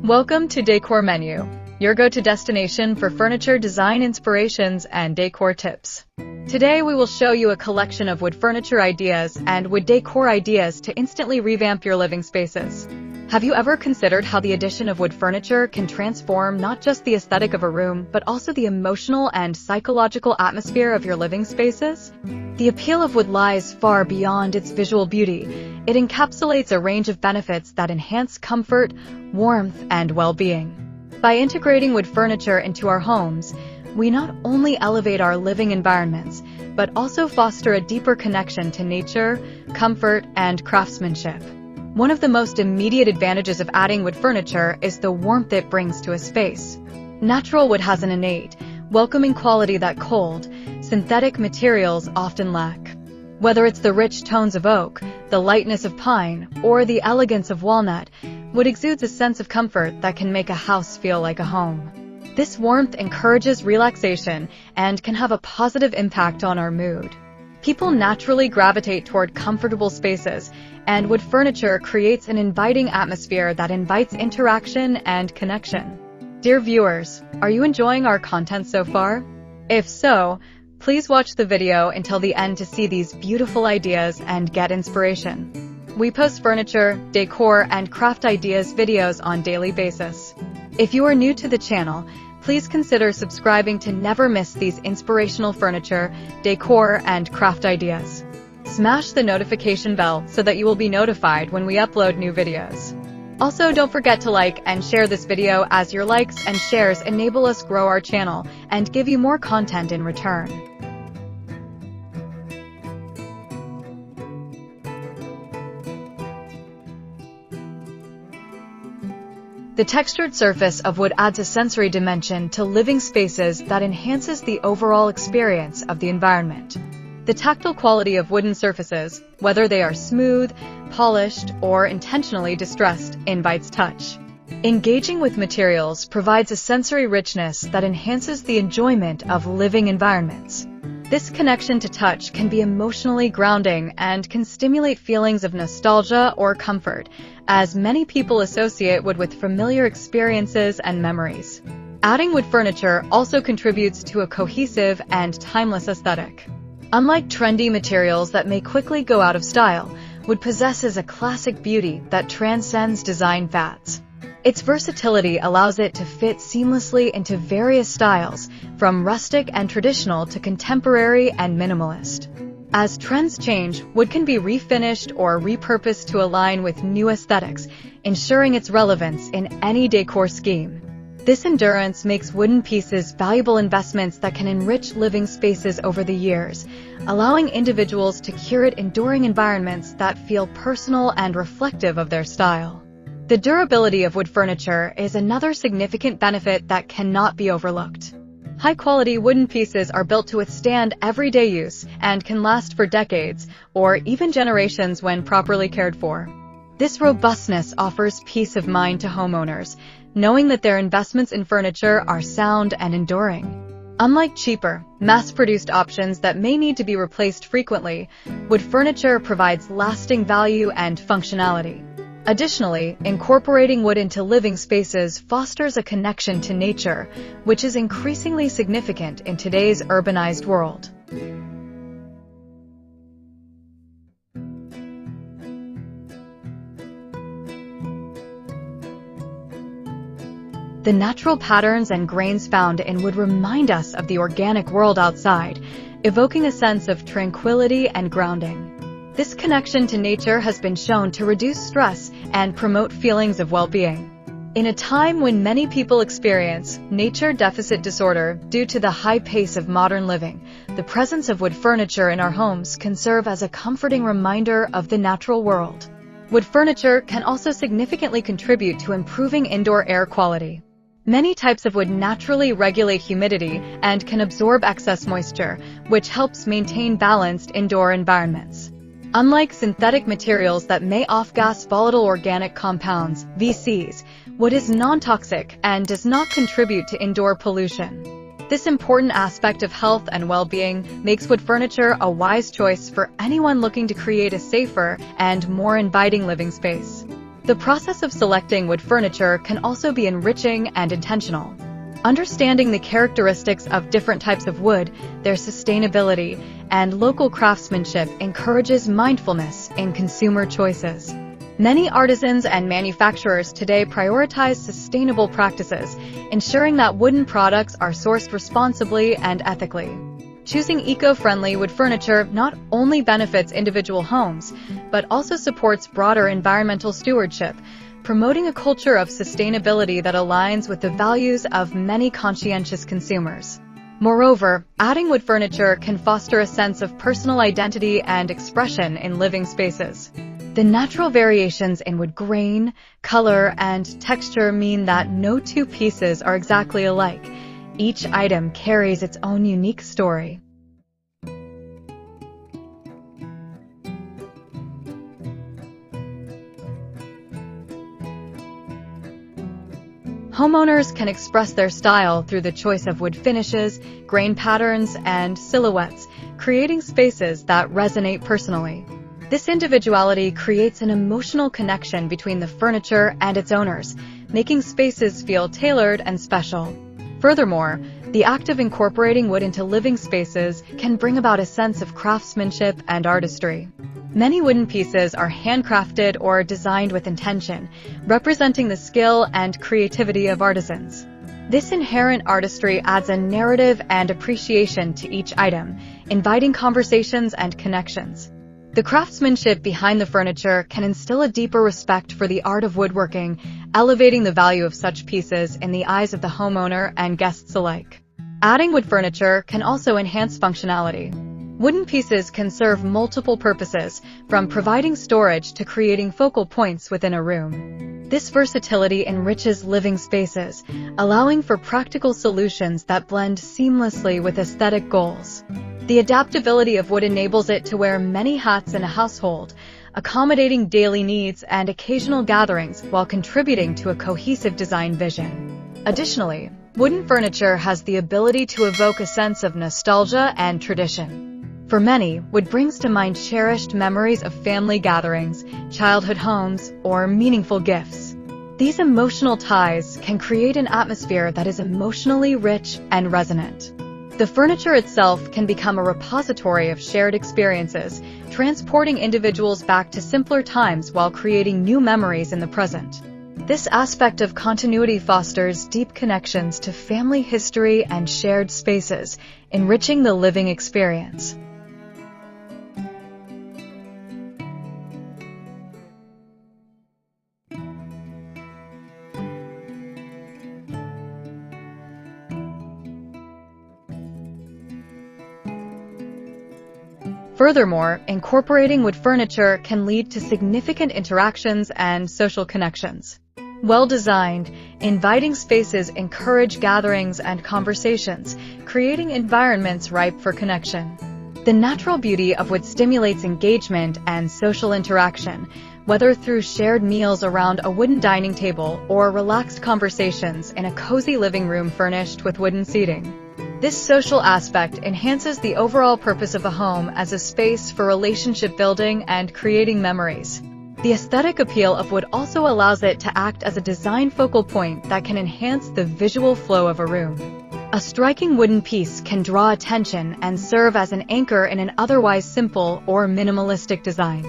Welcome to Decor Menu, your go-to destination for furniture design inspirations and decor tips. Today we will show you a collection of wood furniture ideas and wood decor ideas to instantly revamp your living spaces. Have you ever considered how the addition of wood furniture can transform not just the aesthetic of a room, but also the emotional and psychological atmosphere of your living spaces? The appeal of wood lies far beyond its visual beauty. It encapsulates a range of benefits that enhance comfort, warmth, and well-being. By integrating wood furniture into our homes, we not only elevate our living environments, but also foster a deeper connection to nature, comfort, and craftsmanship. One of the most immediate advantages of adding wood furniture is the warmth it brings to a space. Natural wood has an innate, welcoming quality that cold, synthetic materials often lack. Whether it's the rich tones of oak, the lightness of pine, or the elegance of walnut, wood exudes a sense of comfort that can make a house feel like a home. This warmth encourages relaxation and can have a positive impact on our mood. People naturally gravitate toward comfortable spaces, and wood furniture creates an inviting atmosphere that invites interaction and connection. Dear viewers, are you enjoying our content so far? If so, please watch the video until the end to see these beautiful ideas and get inspiration. We post furniture, decor, and craft ideas videos on a daily basis. If you are new to the channel, please consider subscribing to never miss these inspirational furniture, decor, and craft ideas. Smash the notification bell so that you will be notified when we upload new videos. Also, don't forget to like and share this video, as your likes and shares enable us grow our channel and give you more content in return. The textured surface of wood adds a sensory dimension to living spaces that enhances the overall experience of the environment. The tactile quality of wooden surfaces, whether they are smooth, polished, or intentionally distressed, invites touch. Engaging with materials provides a sensory richness that enhances the enjoyment of living environments. This connection to touch can be emotionally grounding and can stimulate feelings of nostalgia or comfort, as many people associate wood with familiar experiences and memories. Adding wood furniture also contributes to a cohesive and timeless aesthetic. Unlike trendy materials that may quickly go out of style, wood possesses a classic beauty that transcends design fads. Its versatility allows it to fit seamlessly into various styles, from rustic and traditional to contemporary and minimalist. As trends change, wood can be refinished or repurposed to align with new aesthetics, ensuring its relevance in any decor scheme. This endurance makes wooden pieces valuable investments that can enrich living spaces over the years, allowing individuals to curate enduring environments that feel personal and reflective of their style. The durability of wood furniture is another significant benefit that cannot be overlooked. High-quality wooden pieces are built to withstand everyday use and can last for decades or even generations when properly cared for. This robustness offers peace of mind to homeowners, knowing that their investments in furniture are sound and enduring. Unlike cheaper, mass-produced options that may need to be replaced frequently, wood furniture provides lasting value and functionality. Additionally, incorporating wood into living spaces fosters a connection to nature, which is increasingly significant in today's urbanized world. The natural patterns and grains found in wood remind us of the organic world outside, evoking a sense of tranquility and grounding. This connection to nature has been shown to reduce stress and promote feelings of well-being. In a time when many people experience nature deficit disorder due to the high pace of modern living, the presence of wood furniture in our homes can serve as a comforting reminder of the natural world. Wood furniture can also significantly contribute to improving indoor air quality. Many types of wood naturally regulate humidity and can absorb excess moisture, which helps maintain balanced indoor environments. Unlike synthetic materials that may off-gas volatile organic compounds, VCs, wood is non-toxic and does not contribute to indoor pollution. This important aspect of health and well-being makes wood furniture a wise choice for anyone looking to create a safer and more inviting living space. The process of selecting wood furniture can also be enriching and intentional. Understanding the characteristics of different types of wood, their sustainability, and local craftsmanship encourages mindfulness in consumer choices. Many artisans and manufacturers today prioritize sustainable practices, ensuring that wooden products are sourced responsibly and ethically. Choosing eco-friendly wood furniture not only benefits individual homes, but also supports broader environmental stewardship, promoting a culture of sustainability that aligns with the values of many conscientious consumers. Moreover, adding wood furniture can foster a sense of personal identity and expression in living spaces. The natural variations in wood grain, color, and texture mean that no two pieces are exactly alike. Each item carries its own unique story. Homeowners can express their style through the choice of wood finishes, grain patterns, and silhouettes, creating spaces that resonate personally. This individuality creates an emotional connection between the furniture and its owners, making spaces feel tailored and special. Furthermore, the act of incorporating wood into living spaces can bring about a sense of craftsmanship and artistry. Many wooden pieces are handcrafted or designed with intention, representing the skill and creativity of artisans. This inherent artistry adds a narrative and appreciation to each item, inviting conversations and connections. The craftsmanship behind the furniture can instill a deeper respect for the art of woodworking, elevating the value of such pieces in the eyes of the homeowner and guests alike. Adding wood furniture can also enhance functionality. Wooden pieces can serve multiple purposes, from providing storage to creating focal points within a room. This versatility enriches living spaces, allowing for practical solutions that blend seamlessly with aesthetic goals. The adaptability of wood enables it to wear many hats in a household, accommodating daily needs and occasional gatherings while contributing to a cohesive design vision. Additionally, wooden furniture has the ability to evoke a sense of nostalgia and tradition. For many, wood brings to mind cherished memories of family gatherings, childhood homes, or meaningful gifts. These emotional ties can create an atmosphere that is emotionally rich and resonant. The furniture itself can become a repository of shared experiences, transporting individuals back to simpler times while creating new memories in the present. This aspect of continuity fosters deep connections to family history and shared spaces, enriching the living experience. Furthermore, incorporating wood furniture can lead to significant interactions and social connections. Well-designed, inviting spaces encourage gatherings and conversations, creating environments ripe for connection. The natural beauty of wood stimulates engagement and social interaction, whether through shared meals around a wooden dining table or relaxed conversations in a cozy living room furnished with wooden seating. This social aspect enhances the overall purpose of a home as a space for relationship building and creating memories. The aesthetic appeal of wood also allows it to act as a design focal point that can enhance the visual flow of a room. A striking wooden piece can draw attention and serve as an anchor in an otherwise simple or minimalistic design.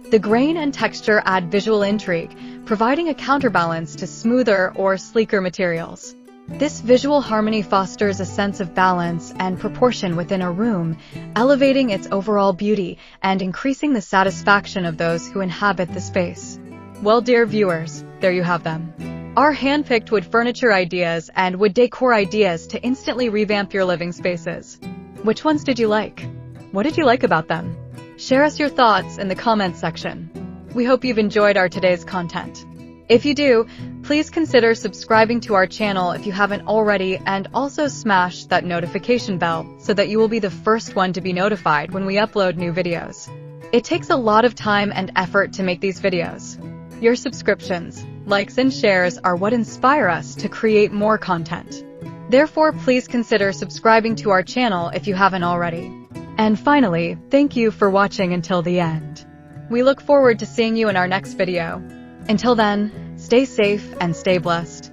The grain and texture add visual intrigue, providing a counterbalance to smoother or sleeker materials. This visual harmony fosters a sense of balance and proportion within a room, elevating its overall beauty and increasing the satisfaction of those who inhabit the space. Well, dear viewers, there you have them. Our hand-picked wood furniture ideas and wood decor ideas to instantly revamp your living spaces. Which ones did you like? What did you like about them? Share us your thoughts in the comments section. We hope you've enjoyed our today's content. If you do, please consider subscribing to our channel if you haven't already, and also smash that notification bell so that you will be the first one to be notified when we upload new videos. It takes a lot of time and effort to make these videos. Your subscriptions, likes, and shares are what inspire us to create more content. Therefore, please consider subscribing to our channel if you haven't already. And finally, thank you for watching until the end. We look forward to seeing you in our next video. Until then, stay safe and stay blessed.